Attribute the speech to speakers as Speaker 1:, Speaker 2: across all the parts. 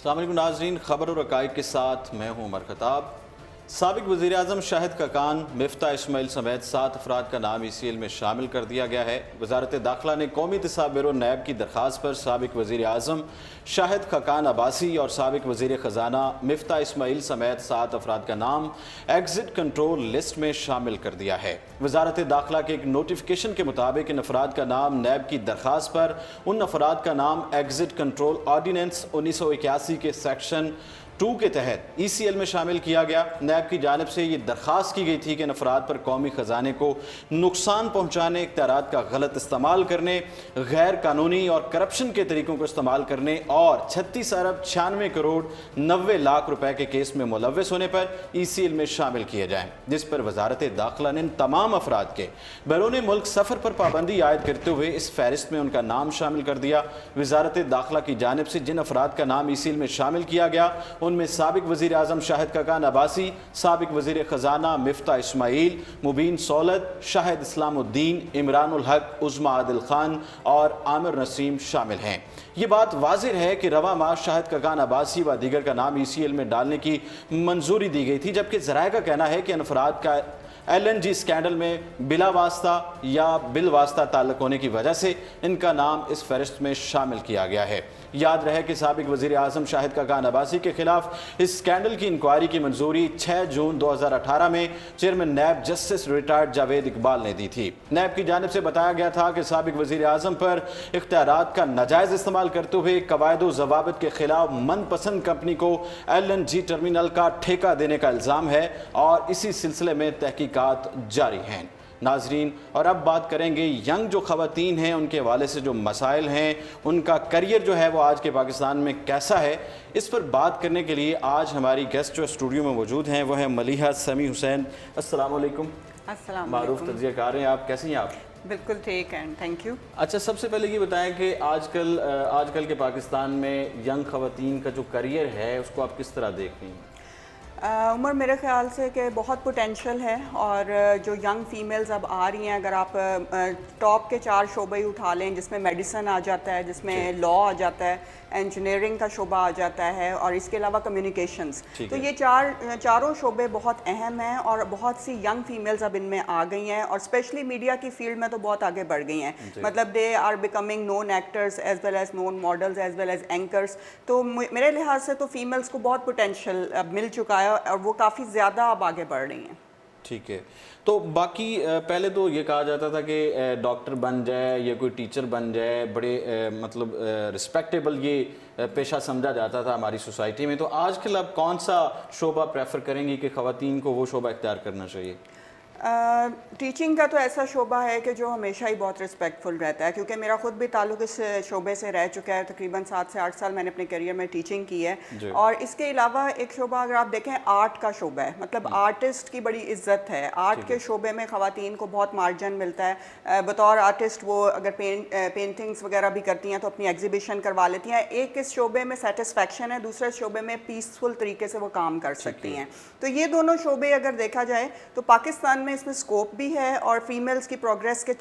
Speaker 1: السلام علیکم ناظرین، خبر اور حقائق کے ساتھ میں ہوں عمر خطاب۔ سابق وزیر اعظم شاہد خاقان مفتاح اسماعیل سمیت 7 افراد کا نام ECL میں شامل کر دیا گیا ہے۔ وزارت داخلہ نے قومی احتساب بیورو نیب کی درخواست پر سابق وزیر اعظم شاہد خاقان عباسی اور سابق وزیر خزانہ مفتاح اسماعیل سمیت 7 افراد کا نام ایگزٹ کنٹرول لسٹ میں شامل کر دیا ہے۔ وزارت داخلہ کے ایک نوٹیفیکیشن کے مطابق ان افراد کا نام نیب کی درخواست پر ان افراد کا نام ایگزٹ کنٹرول آرڈیننس 1981 کے سیکشن 2 کے تحت ECL میں شامل کیا گیا۔ نیب کی جانب سے یہ درخواست کی گئی تھی کہ ان افراد پر قومی خزانے کو نقصان پہنچانے، اختیارات کا غلط استعمال کرنے، غیر قانونی اور کرپشن کے طریقوں کو استعمال کرنے اور 36 ارب 96 کروڑ 90 لاکھ روپے کے کیس میں ملوث ہونے پر ECL میں شامل کیے جائیں، جس پر وزارت داخلہ نے ان تمام افراد کے بیرون ملک سفر پر پابندی عائد کرتے ہوئے اس فہرست میں ان کا نام شامل کر دیا۔ وزارت داخلہ کی جانب سے جن افراد کا نام ECL میں شامل کیا گیا ان میں سابق وزیر اعظم شاہد خاقان عباسی، سابق وزیر خزانہ مفتاح اسماعیل، مبین سولد، شاہد اسلام الدین، عمران الحق، عظمی عادل خان اور عامر نسیم شامل ہیں۔ یہ بات واضح ہے کہ رواں ماہ شاہد خاقان عباسی و دیگر کا نام ECL میں ڈالنے کی منظوری دی گئی تھی، جبکہ ذرائع کا کہنا ہے کہ ان افراد کا LNG اسکینڈل میں بلا واسطہ یا بالواسطہ تعلق ہونے کی وجہ سے ان کا نام اس فہرست میں شامل کیا گیا ہے۔ یاد رہے کہ سابق وزیر اعظم شاہد خاقان عباسی کے خلاف اس اسکینڈل کی انکوائری کی منظوری 6 جون 2018 میں chairman NAB justice retired Javed Iqbal نے دی تھی۔ نیب کی جانب سے بتایا گیا تھا کہ سابق وزیر اعظم پر اختیارات کا ناجائز استعمال کرتے ہوئے قواعد و ضوابط کے خلاف من پسند کمپنی کو LNG ٹرمینل کا ٹھیکہ دینے کا الزام ہے اور اسی سلسلے میں تحقیقات جاری ہیں۔ ناظرین، اور اب بات کریں گے ینگ جو خواتین ہیں ان کے حوالے سے جو مسائل ہیں، ان کا کریئر جو ہے وہ آج کے پاکستان میں کیسا ہے، اس پر بات کرنے کے لیے آج ہماری گیسٹ جو اسٹوڈیو میں موجود ہیں وہ ہیں ملیحہ سمیع حسین۔ السلام علیکم۔
Speaker 2: السلام
Speaker 1: معروف
Speaker 2: علیکم۔
Speaker 1: تجزیہ کار ہیں آپ، کیسی ہیں آپ؟
Speaker 2: بالکل ٹھیک ہے، تھینک یو۔
Speaker 1: اچھا، سب سے پہلے یہ بتائیں کہ آج کل کے پاکستان میں ینگ خواتین کا جو کریئر ہے اس کو آپ کس طرح دیکھ رہی ہیں؟
Speaker 2: عمر، میرے خیال سے کہ بہت پوٹینشیل ہے، اور جو ینگ فیمیلز اب آ رہی ہیں، اگر آپ ٹاپ کے 4 شعبے ہی اٹھا لیں، جس میں میڈیسن آ جاتا ہے، جس میں لا آ جاتا ہے، انجینئرنگ کا شعبہ آ جاتا ہے، اور اس کے علاوہ کمیونیکیشنز، تو یہ چاروں شعبے بہت اہم ہیں، اور بہت سی ینگ فیمیلز اب ان میں آ گئی ہیں، اور اسپیشلی میڈیا کی فیلڈ میں تو بہت آگے بڑھ گئی ہیں۔ مطلب they are becoming known actors as well as known models as well as anchors. تو میرے لحاظ سے تو فیمیلز کو بہت پوٹینشیل اب مل چکا ہے، اور وہ کافی زیادہ اب آگے بڑھ رہی ہیں۔
Speaker 1: ٹھیک ہے، تو باقی پہلے تو یہ کہا جاتا تھا کہ ڈاکٹر بن جائے یا کوئی ٹیچر بن جائے، بڑے مطلب رسپیکٹیبل یہ پیشہ سمجھا جاتا تھا ہماری سوسائٹی میں، تو آج کل آپ کون سا شعبہ پریفر کریں گی کہ خواتین کو وہ شعبہ اختیار کرنا چاہیے؟
Speaker 2: ٹیچنگ کا تو ایسا شعبہ ہے کہ جو ہمیشہ ہی بہت رسپیکٹفل رہتا ہے، کیونکہ میرا خود بھی تعلق اس شعبے سے رہ چکا ہے۔ تقریباً 7 سے 8 سال میں نے اپنے کیریئر میں ٹیچنگ کی ہے، اور اس کے علاوہ ایک شعبہ اگر آپ دیکھیں آرٹ کا شعبہ ہے، مطلب آرٹسٹ کی بڑی عزت ہے۔ آرٹ کے شعبے میں خواتین کو بہت مارجن ملتا ہے۔ بطور آرٹسٹ وہ اگر پینٹنگز وغیرہ بھی کرتی ہیں تو اپنی ایگزیبیشن کروا لیتی ہیں۔ ایک اس شعبے میں سیٹسفیکشن ہے، دوسرے شعبے میں پیسفل طریقے سے وہ کام کر سکتی ہیں۔ تو یہ دونوں شعبے اگر دیکھا جائے تو پاکستان میں اس میں سکوپ بھی ہے، اور فیمیلز کی پروگریس کے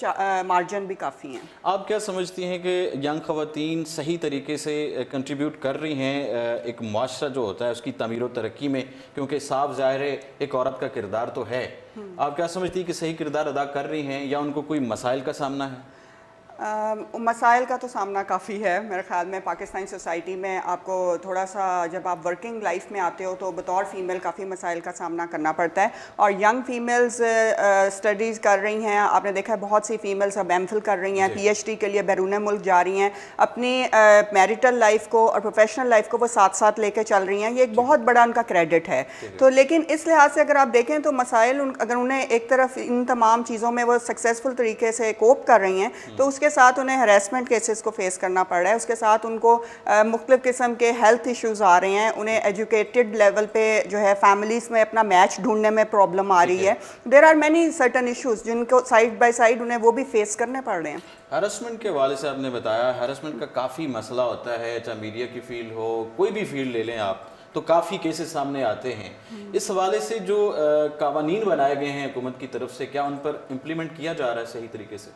Speaker 2: مارجن بھی کافی ہیں۔
Speaker 1: آپ کیا سمجھتی ہیں کہ ینگ خواتین صحیح طریقے سے کنٹریبیوٹ کر رہی ہیں ایک معاشرہ جو ہوتا ہے اس کی تعمیر و ترقی میں؟ کیونکہ صاف ظاہر ہے ایک عورت کا کردار تو ہے، آپ کیا سمجھتی ہیں کہ صحیح کردار ادا کر رہی ہیں یا ان کو کوئی مسائل کا سامنا ہے؟
Speaker 2: مسائل کا تو سامنا کافی ہے میرے خیال میں۔ پاکستانی سوسائٹی میں آپ کو تھوڑا سا جب آپ ورکنگ لائف میں آتے ہو تو بطور فیمیل کافی مسائل کا سامنا کرنا پڑتا ہے، اور ینگ فیمیلز اسٹڈیز کر رہی ہیں۔ آپ نے دیکھا ہے بہت سی فیمیلز اب ایم فل کر رہی ہیں، PhD کے لیے بیرون ملک جا رہی ہیں، اپنی میریٹل لائف کو اور پروفیشنل لائف کو وہ ساتھ ساتھ لے کے چل رہی ہیں۔ یہ ایک بہت بڑا ان کا کریڈٹ ہے۔ تو لیکن اس لحاظ سے اگر آپ دیکھیں تو مسائل اگر انہیں ایک طرف ان تمام چیزوں میں وہ سکسیزفل طریقے سے کوپ کر رہی ہیں تو اس کے ساتھ انہیں ہریسمنٹ کیسز کو فیس کرنا پڑ رہا ہے، اس کے ساتھ ان کو مختلف قسم کے ہیلتھ ایشوز آ رہے ہیں، انہیں ایجوکیٹڈ لیول پہ جو ہے فیملیز میں اپنا میچ ڈھونڈنے میں پرابلم آ رہی ہے۔ There are many certain issues جن کو سائڈ بائی سائڈ انہیں وہ بھی فیس کرنے پڑ رہے ہیں۔
Speaker 1: ہراسمنٹ کے حوالے سے آپ نے بتایا، ہراسمنٹ کا کافی مسئلہ ہوتا ہے، چاہے میڈیا کی فیلڈ ہو، کوئی بھی فیلڈ لے لیں آپ، تو کافی کیسز سامنے آتے ہیں۔ اس حوالے سے جو قوانین بنائے گئے ہیں حکومت کی طرف سے، کیا ان پر امپلیمنٹ کیا جا رہا ہے صحیح طریقے سے؟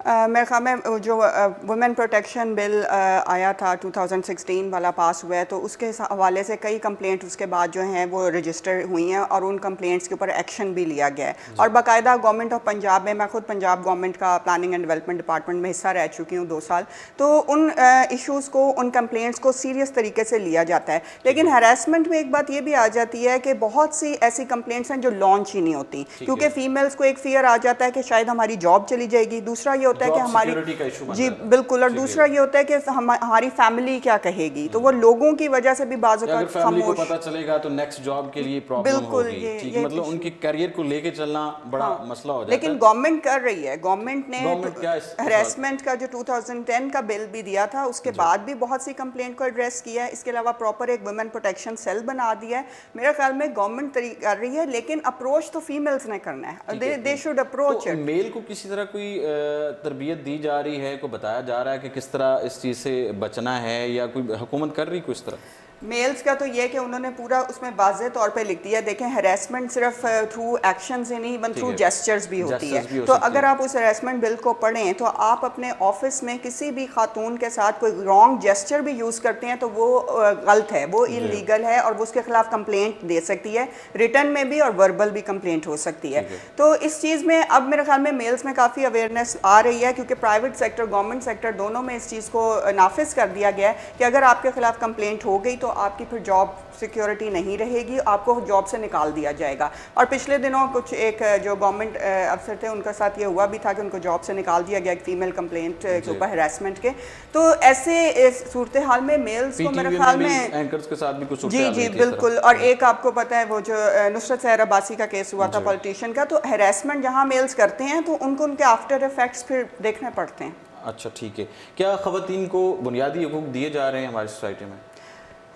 Speaker 2: میرے خیال میں جو وومن پروٹیکشن بل آیا تھا 2016 والا پاس ہوا ہے، تو اس کے حوالے سے کئی کمپلینٹ اس کے بعد جو ہیں وہ رجسٹر ہوئی ہیں اور ان کمپلینٹس کے اوپر ایکشن بھی لیا گیا ہے. اور باقاعدہ گورنمنٹ آف پنجاب میں خود پنجاب گورنمنٹ کا پلاننگ اینڈ ڈیولپمنٹ ڈپارٹمنٹ میں حصہ رہ چکی ہوں 2 سال، تو ان ایشوز کو، ان کمپلینٹس کو سیریس طریقے سے لیا جاتا ہے. لیکن ہراسمنٹ میں ایک بات یہ بھی آ جاتی ہے کہ بہت سی ایسی کمپلینٹس ہیں جو لانچ ہی نہیں ہوتی، کیونکہ فیمیلز کو ایک فیئر آ جاتا ہے کہ شاید ہماری جاب چلی جائے گی. دوسرا یہ ہوتا ہے کہ ہماری، جی بالکل، اور دوسرا یہ ہوتا ہے کہ ہماری فیملی کیا کہے گی، تو وہ لوگوں کی وجہ سے بھی بعض اوقات
Speaker 1: فیملی کو پتہ چلے گا تو نیکسٹ جاب کے لیے پرابلم ہوگی. ٹھیک ہے، مطلب ان کے کیریئر کو لے کے چلنا بڑا مسئلہ ہو جاتا ہے.
Speaker 2: لیکن گورنمنٹ کر رہی ہے، گورنمنٹ نے ہراسمنٹ کا جو 2010 کا بل بھی دیا تھا اس کے بعد بھی بہت سی کمپلینٹ کو ایڈریس کیا ہے. اس کے علاوہ پراپر ایک ویمن پروٹیکشن سیل بنا دیا ہے. میرے خیال میں گورنمنٹ کر رہی ہے، لیکن اپروچ تو فیمیلز نے کرنا ہے. They should approach.
Speaker 1: میل کو کسی طرح کوئی تربیت دی جا رہی ہے، کو بتایا جا رہا ہے کہ کس طرح اس چیز سے بچنا ہے، یا کوئی حکومت کر رہی کوئی اس طرح؟
Speaker 2: میلز کا تو یہ کہ انہوں نے پورا اس میں واضح طور پہ لکھ دیا. دیکھیں ہراسمنٹ صرف تھرو ایکشن سے نہیں، بن تھرو جیسچرز بھی ہوتی ہے. تو اگر آپ اس ہراسمنٹ بل کو پڑھیں تو آپ اپنے آفس میں کسی بھی خاتون کے ساتھ کوئی رانگ جیسچر بھی یوز کرتے ہیں تو وہ غلط ہے، وہ انلیگل ہے، اور وہ اس کے خلاف کمپلینٹ دے سکتی ہے، ریٹن میں بھی اور وربل بھی کمپلینٹ ہو سکتی ہے. تو اس چیز میں اب میرے خیال میں میلز میں کافی اویئرنیس آ رہی ہے، کیونکہ پرائیویٹ سیکٹر، گورنمنٹ سیکٹر دونوں میں اس چیز کو نافذ کر دیا گیا ہے کہ اگر آپ کے خلاف کمپلینٹ ہو گئی تو آپ کی پھر جاب سیکیورٹی نہیں رہے گی، آپ کو جاب سے نکال دیا جائے گا. اور پچھلے دنوں کچھ ایک جو گورنمنٹ افسر تھے ان کا ساتھ یہ ہوا بھی تھا کہ ان کو جاب سے نکال دیا گیا ایک فیمیل کمپلینٹ کے اوپر ہراسمنٹ کے. تو ایسے صورتحال میں میلز کو میرے خیال میں
Speaker 1: اینکرز کے ساتھ بھی کچھ
Speaker 2: جی بالکل. اور ایک آپ کو پتہ ہے وہ جو نصرت سحر عباسی کا کیس ہوا تھا پولیٹیشین کا، تو ہراسمنٹ جہاں میلز کرتے ہیں تو ان کو ان کے آفٹر افیکٹس پھر دیکھنے پڑتے ہیں.
Speaker 1: اچھا ٹھیک ہے. کیا خواتین کو بنیادی حقوق دیے جا رہے ہیں ہماری سوسائٹی میں؟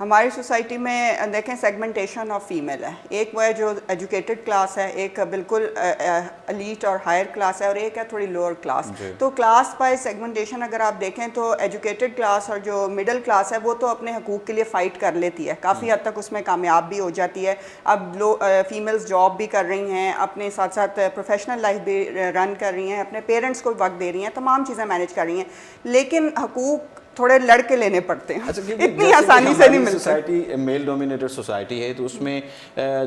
Speaker 2: ہماری سوسائٹی میں دیکھیں سیگمنٹیشن آف فیمیل ہے. ایک وہ ہے جو ایجوکیٹڈ کلاس ہے، ایک بالکل ایلیٹ اور ہائر کلاس ہے، اور ایک ہے تھوڑی لوور کلاس. تو کلاس بائی سیگمنٹیشن اگر آپ دیکھیں تو ایجوکیٹڈ کلاس اور جو مڈل کلاس ہے وہ تو اپنے حقوق کے لیے فائٹ کر لیتی ہے، کافی حد تک اس میں کامیاب بھی ہو جاتی ہے. اب فیمیلز جاب بھی کر رہی ہیں، اپنے ساتھ ساتھ پروفیشنل لائف بھی رن کر رہی ہیں، اپنے پیرنٹس کو وقت دے رہی ہیں، تمام چیزیں مینیج کر رہی ہیں. لیکن حقوق تھوڑے لڑ کے لینے پڑتے ہیں، اتنی آسانی سے نہیں ملتے.
Speaker 1: سوسائٹی میل ڈومینیٹڈ سوسائٹی ہے، تو اس میں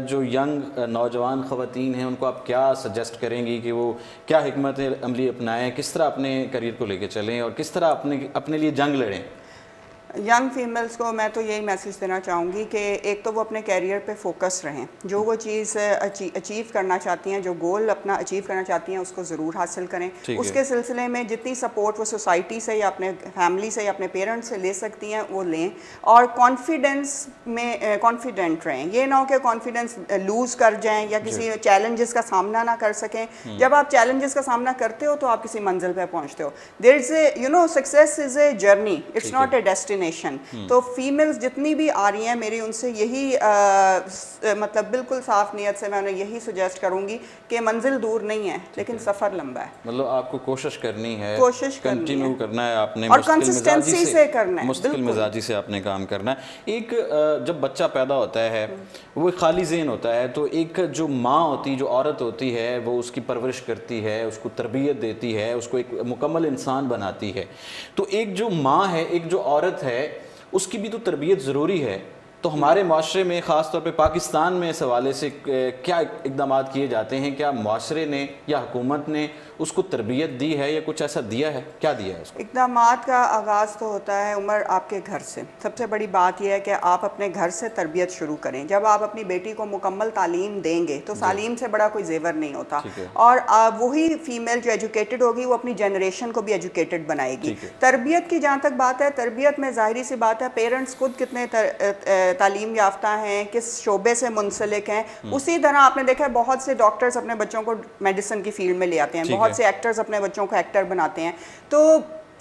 Speaker 1: جو ینگ نوجوان خواتین ہیں ان کو آپ کیا سجیسٹ کریں گی کہ وہ کیا حکمت عملی اپنائیں، کس طرح اپنے کریئر کو لے کے چلیں اور کس طرح اپنے لیے جنگ لڑیں؟
Speaker 2: ینگ فیمیلز کو میں تو یہی میسیج دینا چاہوں گی کہ ایک تو وہ اپنے کیریئر پہ فوکس رہیں، جو وہ چیز اچیو کرنا چاہتی ہیں، جو گول اپنا اچیو کرنا چاہتی ہیں اس کو ضرور حاصل کریں. اس کے سلسلے میں جتنی سپورٹ وہ سوسائٹی سے یا اپنے فیملی سے یا اپنے پیرنٹس سے لے سکتی ہیں وہ لیں، اور کانفیڈنس میں کانفیڈنٹ رہیں. یہ نہ ہو کہ کانفیڈنس لوز کر جائیں یا کسی چیلنجز کا سامنا نہ کر سکیں. جب آپ چیلنجز کا سامنا کرتے ہو تو آپ کسی منزل پہ پہنچتے ہو. There is a success is a journey, it's not a destination. تو فیمیلز جتنی بھی آ رہی ہیں میری ان سے یہی مطلب بالکل صاف نیت سے میں انہیں یہی سجیسٹ کروں گی کہ منزل دور نہیں ہے لیکن سفر لمبا ہے.
Speaker 1: مطلب آپ کو کوشش کرنی ہے،
Speaker 2: کنٹینیو
Speaker 1: کرنا ہے آپ نے،
Speaker 2: اور کنسسٹنسی سے کرنا ہے،
Speaker 1: مستقل مزاجی سے آپ نے کام کرنا ہے. ایک جب بچہ پیدا ہوتا ہے وہ خالی ذہن ہوتا ہے، تو ایک جو ماں ہوتی، جو عورت ہوتی ہے، وہ اس کی پرورش کرتی ہے، اس کو تربیت دیتی ہے، اس کو ایک مکمل انسان بناتی ہے. تو ایک جو ماں ہے، ایک جو عورت ہے، اس کی بھی تو تربیت ضروری ہے. تو ہمارے معاشرے میں خاص طور پہ پاکستان میں اس حوالے سے کیا اقدامات کیے جاتے ہیں؟ کیا معاشرے نے یا حکومت نے اس کو تربیت دی ہے یا کچھ ایسا دیا ہے؟ کیا دیا ہے اس کو؟
Speaker 2: اقدامات کا آغاز تو ہوتا ہے عمر آپ کے گھر سے. سب سے بڑی بات یہ ہے کہ آپ اپنے گھر سے تربیت شروع کریں. جب آپ اپنی بیٹی کو مکمل تعلیم دیں گے تو تعلیم سے بڑا کوئی زیور نہیں ہوتا. اور وہی فیمیل جو ایجوکیٹڈ ہوگی وہ اپنی جنریشن کو بھی ایجوکیٹڈ بنائے گی. تربیت کی جہاں تک بات ہے، تربیت میں ظاہری سی بات ہے پیرنٹس خود کتنے تعلیم یافتہ ہیں، کس شعبے سے منسلک ہیں. اسی طرح آپ نے دیکھا ہے بہت سے ڈاکٹرز اپنے بچوں کو میڈیسن کی فیلڈ میں لے آتے ہیں، بہت سے ایکٹرز اپنے بچوں کو ایکٹر بناتے ہیں. تو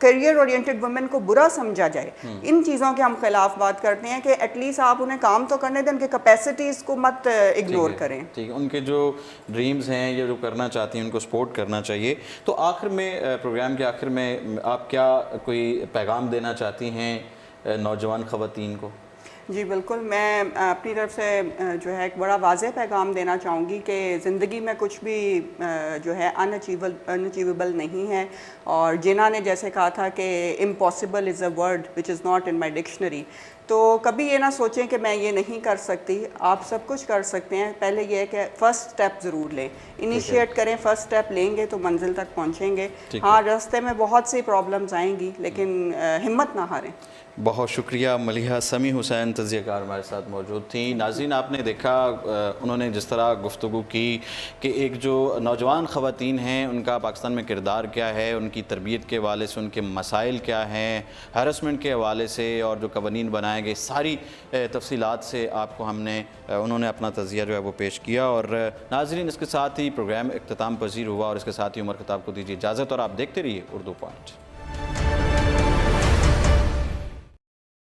Speaker 2: کیریئر اورینٹڈ وومن کو برا سمجھا جائے، ان چیزوں کے ہم خلاف بات کرتے ہیں کہ ایٹ لیسٹ آپ انہیں کام تو کرنے دیں، ان کی کیپیسٹیز کو مت اگنور کریں.
Speaker 1: ٹھیک ہے، ان کے جو ڈریمز ہیں یا جو کرنا چاہتی ہیں ان کو سپورٹ کرنا چاہیے. تو آخر میں پروگرام کے آخر میں آپ کیا کوئی پیغام دینا چاہتی ہیں نوجوان خواتین کو؟
Speaker 2: جی بالکل، میں اپنی طرف سے جو ہے ایک بڑا واضح پیغام دینا چاہوں گی کہ زندگی میں کچھ بھی جو ہے انچیویبل نہیں ہے، اور جینا نے جیسے کہا تھا کہ impossible is a word which is not in my dictionary. تو کبھی یہ نہ سوچیں کہ میں یہ نہیں کر سکتی، آپ سب کچھ کر سکتے ہیں. پہلے یہ ہے کہ فرسٹ اسٹیپ ضرور لیں، انیشیٹ کریں. فرسٹ اسٹیپ لیں گے تو منزل تک پہنچیں گے. ہاں راستے میں بہت سی پرابلمز آئیں گی، لیکن ہمت نہ ہاریں.
Speaker 1: بہت شکریہ. ملیحہ سمیع حسین تجزیہ کار ہمارے ساتھ موجود تھیں. ناظرین آپ نے دیکھا انہوں نے جس طرح گفتگو کی کہ ایک جو نوجوان خواتین ہیں ان کا پاکستان میں کردار کیا ہے، ان کی تربیت کے حوالے سے ان کے مسائل کیا ہیں، ہیرسمنٹ کے حوالے سے، اور جو قوانین بنائے گئے ساری تفصیلات سے آپ کو انہوں نے اپنا تجزیہ جو ہے وہ پیش کیا. اور ناظرین اس کے ساتھ ہی پروگرام اختتام پذیر ہوا، اور اس کے ساتھ ہی عمر خطاب کو دیجیے اجازت، اور آپ دیکھتے رہیے اردو پوائنٹ.